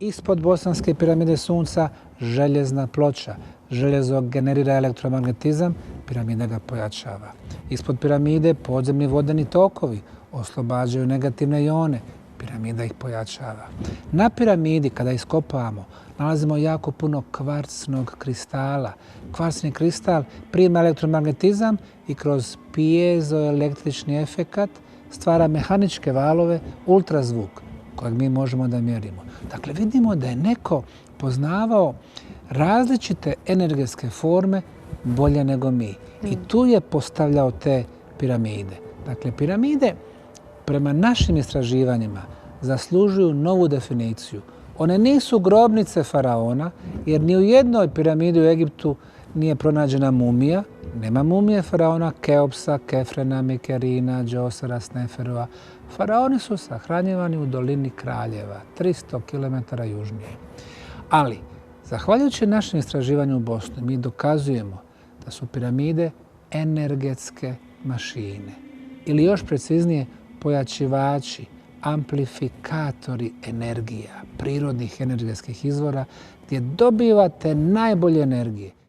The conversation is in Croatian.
Ispod Bosanske piramide Sunca željezna ploča. Željezo generira elektromagnetizam, piramida ga pojačava. Ispod piramide podzemni vodeni tokovi oslobađaju negativne ione, piramida ih pojačava. Na piramidi, kada iskopavamo, nalazimo jako puno kvarcnog kristala. Kvarcni kristal prima elektromagnetizam i kroz piezoelektrični efekat stvara mehaničke valove, ultrazvuk, kojeg mi možemo da mjerimo. Dakle, vidimo da je neko poznavao različite energetske forme bolje nego mi. I tu je postavljao te piramide. Dakle, piramide prema našim istraživanjima zaslužuju novu definiciju. One nisu grobnice faraona, jer ni u jednoj piramidi u Egiptu nije pronađena mumija. Nema mumije faraona Keopsa, Kefrena, Mikerina, Džosera, Sneferova. Faraoni su sahranjivani u dolini Kraljeva, 300 km južnije. Ali, zahvaljujući našem istraživanju u Bosni, mi dokazujemo da su piramide energetske mašine. Ili još preciznije, pojačivači, amplifikatori energija, prirodnih energetskih izvora, gdje dobivate najbolje energije.